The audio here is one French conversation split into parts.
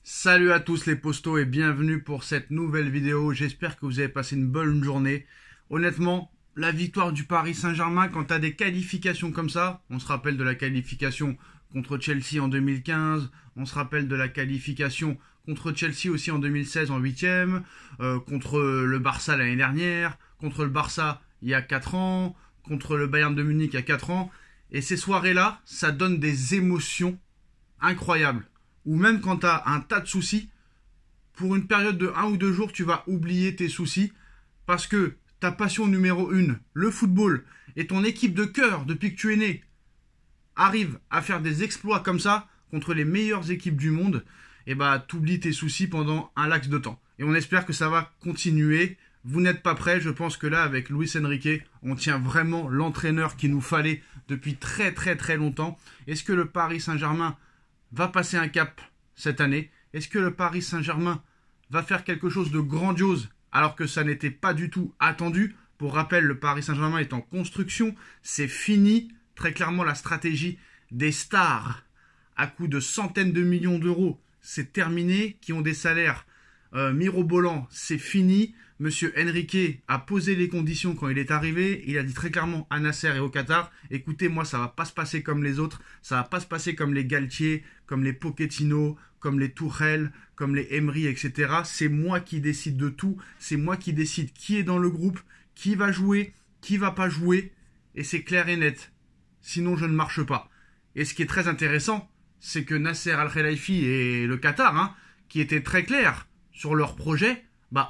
Salut à tous les postos et bienvenue pour cette nouvelle vidéo. J'espère que vous avez passé une bonne journée. Honnêtement, la victoire du Paris Saint-Germain, quand tu as des qualifications comme ça, on se rappelle de la qualification contre Chelsea en 2015, on se rappelle de la qualification contre Chelsea aussi en 2016 en 8e, contre le Barça l'année dernière, contre le Barça il y a 4 ans, contre le Bayern de Munich il y a 4 ans. Et ces soirées-là, ça donne des émotions incroyables. Ou même quand tu as un tas de soucis, pour une période de 1 ou 2 jours, tu vas oublier tes soucis parce que ta passion numéro 1, le football, et ton équipe de cœur depuis que tu es né, arrive à faire des exploits comme ça contre les meilleures équipes du monde, et bah t'oublies tes soucis pendant un laps de temps. Et on espère que ça va continuer. Vous n'êtes pas prêts, je pense que là, avec Luis Enrique, on tient vraiment l'entraîneur qu'il nous fallait depuis très longtemps. Est-ce que le Paris Saint-Germain va passer un cap cette année? Est-ce que le Paris Saint-Germain va faire quelque chose de grandiose alors que ça n'était pas du tout attendu? Pour rappel, le Paris Saint-Germain est en construction, c'est fini. Très clairement, la stratégie des stars à coût de centaines de millions d'euros, c'est terminé, qui ont des salaires mirobolants, c'est fini. Monsieur Enrique a posé les conditions quand il est arrivé. Il a dit très clairement à Nasser et au Qatar, écoutez, moi ça va pas se passer comme les autres, ça va pas se passer comme les Galtier, comme les Pochettino, comme les Tourelle, comme les Emery, etc. C'est moi qui décide de tout, c'est moi qui décide qui est dans le groupe, qui va jouer, qui va pas jouer, et c'est clair et net. Sinon je ne marche pas. Et ce qui est très intéressant, c'est que Nasser Al-Khelaifi et le Qatar, qui étaient très clairs sur leur projet,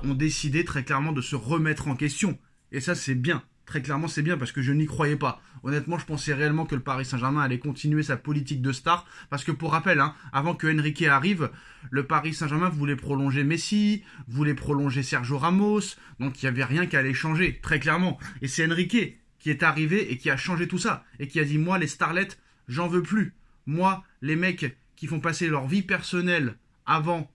ont décidé très clairement de se remettre en question. Et ça, c'est bien. Très clairement, c'est bien parce que je n'y croyais pas. Honnêtement, je pensais réellement que le Paris Saint-Germain allait continuer sa politique de star. Parce que pour rappel, avant que Enrique arrive, le Paris Saint-Germain voulait prolonger Messi, voulait prolonger Sergio Ramos. Donc, il n'y avait rien qui allait changer, très clairement. Et c'est Enrique qui est arrivé et qui a changé tout ça. Et qui a dit, moi, les starlets, j'en veux plus. Moi, les mecs qui font passer leur vie personnelle avant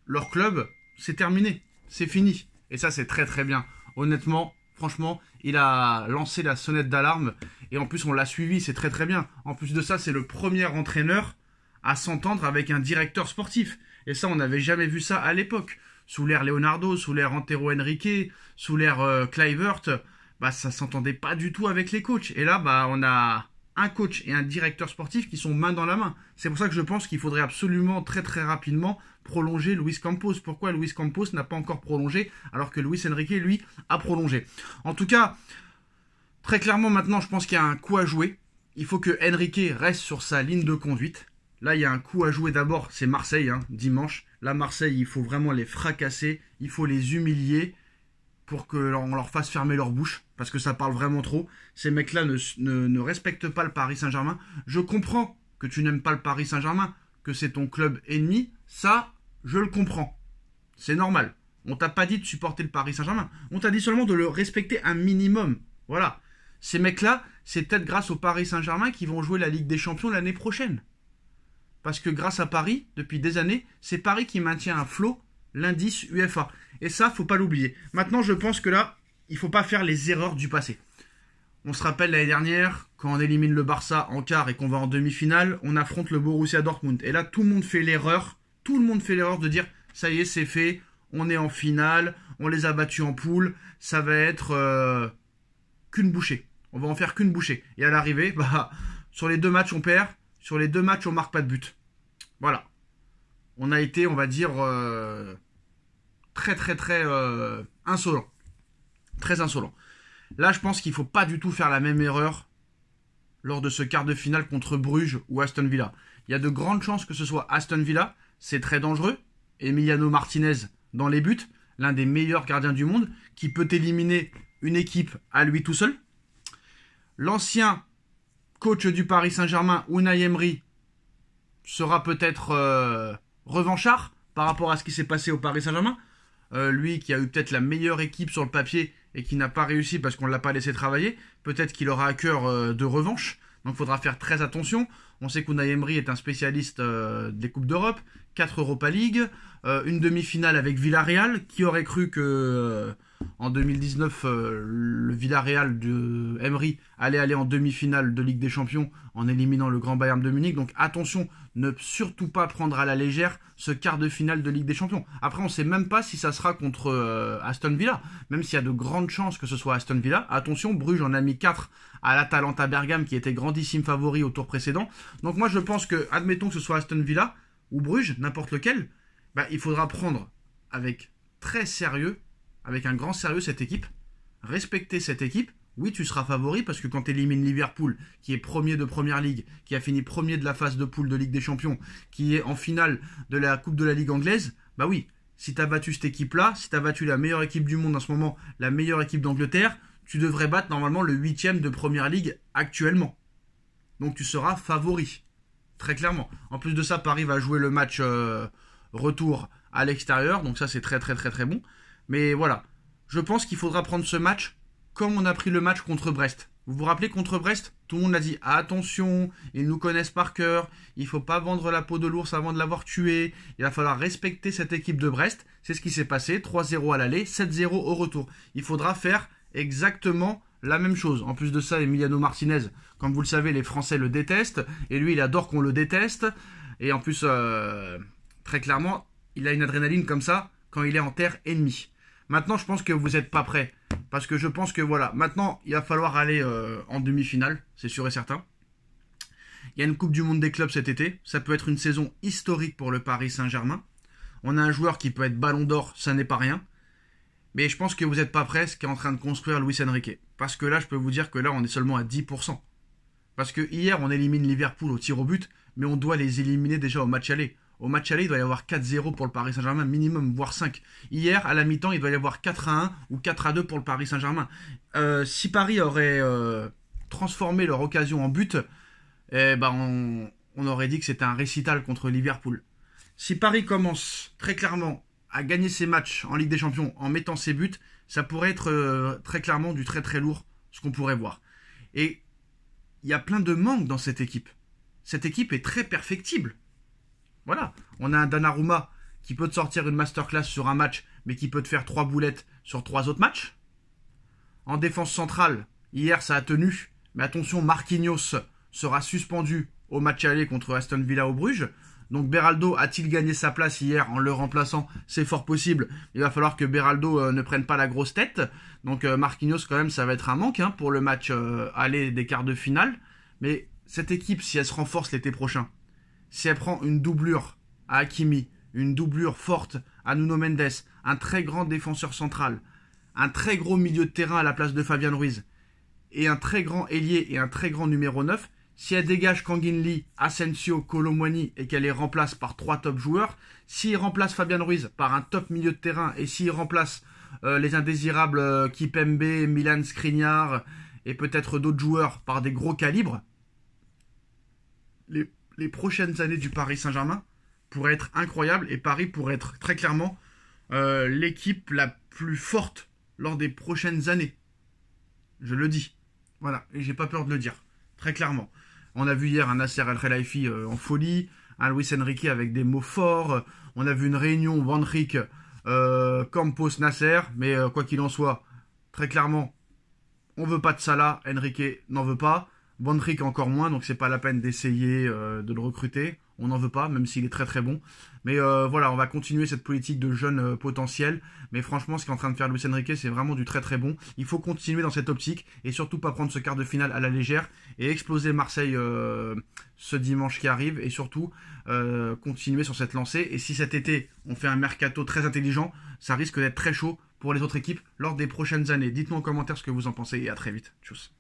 leur club, c'est terminé, c'est fini. Et ça, c'est très bien. Honnêtement, franchement, il a lancé la sonnette d'alarme. Et en plus, on l'a suivi, c'est très bien. En plus de ça, c'est le premier entraîneur à s'entendre avec un directeur sportif. Et ça, on n'avait jamais vu ça à l'époque. Sous l'ère Leonardo, sous l'ère Antero Henrique, sous l'ère Kluivert, ça s'entendait pas du tout avec les coachs. Et là, on a un coach et un directeur sportif qui sont main dans la main. C'est pour ça que je pense qu'il faudrait absolument très rapidement prolonger Luis Campos. Pourquoi Luis Campos n'a pas encore prolongé alors que Luis Enrique, lui, a prolongé? En tout cas, très clairement maintenant, je pense qu'il y a un coup à jouer. Il faut que Enrique reste sur sa ligne de conduite. Là, il y a un coup à jouer d'abord, c'est Marseille, dimanche. Là, Marseille, il faut vraiment les fracasser, il faut les humilier pour qu'on leur fasse fermer leur bouche, parce que ça parle vraiment trop. Ces mecs-là ne respectent pas le Paris Saint-Germain. Je comprends que tu n'aimes pas le Paris Saint-Germain, que c'est ton club ennemi, ça, je le comprends. C'est normal. On t'a pas dit de supporter le Paris Saint-Germain. On t'a dit seulement de le respecter un minimum. Voilà. Ces mecs-là, c'est peut-être grâce au Paris Saint-Germain qu'ils vont jouer la Ligue des Champions l'année prochaine. Parce que grâce à Paris, depuis des années, c'est Paris qui maintient à flot l'indice UEFA. Et ça, faut pas l'oublier. Maintenant, je pense que là, il faut pas faire les erreurs du passé. On se rappelle l'année dernière, quand on élimine le Barça en quart et qu'on va en demi-finale, on affronte le Borussia Dortmund. Et là, tout le monde fait l'erreur de dire, ça y est, c'est fait, on est en finale, on les a battus en poule, ça va être qu'une bouchée. On va en faire qu'une bouchée. Et à l'arrivée, sur les 2 matchs, on perd. Sur les 2 matchs, on marque pas de but. Voilà. On a été, on va dire, très insolent. Très insolent. Là, je pense qu'il ne faut pas du tout faire la même erreur lors de ce quart de finale contre Bruges ou Aston Villa. Il y a de grandes chances que ce soit Aston Villa. C'est très dangereux. Emiliano Martinez dans les buts, l'un des meilleurs gardiens du monde, qui peut éliminer une équipe à lui tout seul. L'ancien coach du Paris Saint-Germain, Unai Emery, sera peut-être revanchard par rapport à ce qui s'est passé au Paris Saint-Germain. Lui qui a eu peut-être la meilleure équipe sur le papier et qui n'a pas réussi parce qu'on ne l'a pas laissé travailler, peut-être qu'il aura à cœur de revanche. Donc il faudra faire très attention. On sait qu'Unai Emery est un spécialiste des Coupes d'Europe, 4 Europa League, une demi-finale avec Villarreal. Qui aurait cru que En 2019, le Villarreal de Emery allait aller en demi-finale de Ligue des Champions en éliminant le Grand Bayern de Munich. Donc attention, ne surtout pas prendre à la légère ce quart de finale de Ligue des Champions. Après, on ne sait même pas si ça sera contre Aston Villa, même s'il y a de grandes chances que ce soit Aston Villa. Attention, Bruges en a mis 4 à l'Atalanta Bergame qui était grandissime favori au tour précédent. Donc moi je pense que, admettons que ce soit Aston Villa ou Bruges, n'importe lequel, bah, il faudra prendre avec très sérieux, avec un grand sérieux cette équipe, respecter cette équipe. Oui, tu seras favori parce que quand tu élimines Liverpool, qui est premier de Première Ligue, qui a fini premier de la phase de poule de Ligue des Champions, qui est en finale de la Coupe de la Ligue anglaise, bah oui, si tu as battu cette équipe-là, si tu as battu la meilleure équipe du monde en ce moment, la meilleure équipe d'Angleterre, tu devrais battre normalement le 8e de Première Ligue actuellement. Donc tu seras favori, très clairement. En plus de ça, Paris va jouer le match retour à l'extérieur, donc ça c'est très très très très bon. Mais voilà, je pense qu'il faudra prendre ce match comme on a pris le match contre Brest. Vous vous rappelez, contre Brest, tout le monde a dit attention, ils nous connaissent par cœur, il ne faut pas vendre la peau de l'ours avant de l'avoir tué, il va falloir respecter cette équipe de Brest. C'est ce qui s'est passé, 3-0 à l'aller, 7-0 au retour. Il faudra faire exactement la même chose. En plus de ça, Emiliano Martinez, comme vous le savez, les Français le détestent, et lui il adore qu'on le déteste, et en plus, très clairement, il a une adrénaline comme ça quand il est en terre ennemie. Maintenant, je pense que vous n'êtes pas prêts. Parce que je pense que voilà, maintenant, il va falloir aller en demi-finale, c'est sûr et certain. Il y a une Coupe du Monde des clubs cet été. Ça peut être une saison historique pour le Paris Saint-Germain. On a un joueur qui peut être ballon d'or, ça n'est pas rien. Mais je pense que vous n'êtes pas prêts ce qu'est en train de construire Luis Enrique. Parce que là, je peux vous dire que là, on est seulement à 10%. Parce que hier, on élimine Liverpool au tir au but, mais on doit les éliminer déjà au match aller. Au match aller, il doit y avoir 4-0 pour le Paris Saint-Germain, minimum, voire 5. Hier, à la mi-temps, il doit y avoir 4-1 ou 4-2 pour le Paris Saint-Germain. Si Paris aurait transformé leur occasion en but, on aurait dit que c'était un récital contre Liverpool. Si Paris commence très clairement à gagner ses matchs en Ligue des Champions en mettant ses buts, ça pourrait être très clairement du très très lourd, ce qu'on pourrait voir. Et il y a plein de manques dans cette équipe. Cette équipe est très perfectible. Voilà, on a un Donnarumma qui peut te sortir une masterclass sur un match, mais qui peut te faire 3 boulettes sur 3 autres matchs. En défense centrale, hier ça a tenu, mais attention, Marquinhos sera suspendu au match aller contre Aston Villa au Bruges. Donc Beraldo a-t-il gagné sa place hier en le remplaçant? C'est fort possible. Il va falloir que Beraldo ne prenne pas la grosse tête. Donc Marquinhos quand même, ça va être un manque pour le match aller des quarts de finale. Mais cette équipe, si elle se renforce l'été prochain, si elle prend une doublure à Hakimi, une doublure forte à Nuno Mendes, un très grand défenseur central, un très gros milieu de terrain à la place de Fabian Ruiz, et un très grand ailier et un très grand numéro 9, si elle dégage Kangin Lee, Asensio, Kolo Muani et qu'elle les remplace par 3 top joueurs, s'il remplace Fabian Ruiz par un top milieu de terrain et s'il remplace les indésirables Kipembe, Milan Skriniar et peut-être d'autres joueurs par des gros calibres, les prochaines années du Paris Saint-Germain pourraient être incroyables et Paris pourrait être très clairement l'équipe la plus forte lors des prochaines années. Je le dis. Voilà, et j'ai pas peur de le dire. Très clairement. On a vu hier un Nasser El Khelaifi en folie, un Luis Enrique avec des mots forts, on a vu une réunion Van Dijk, Campos, Nasser, mais quoi qu'il en soit, très clairement, on veut pas de Salah, Enrique n'en veut pas. Van Dijk encore moins, donc c'est pas la peine d'essayer de le recruter. On n'en veut pas, même s'il est très très bon. Mais voilà, on va continuer cette politique de jeunes potentiels. Mais franchement, ce qu'est en train de faire Luis Enrique, c'est vraiment du très très bon. Il faut continuer dans cette optique et surtout pas prendre ce quart de finale à la légère et exploser Marseille ce dimanche qui arrive. Et surtout continuer sur cette lancée. Et si cet été, on fait un mercato très intelligent, ça risque d'être très chaud pour les autres équipes lors des prochaines années. Dites-moi en commentaire ce que vous en pensez et à très vite. Tchuss.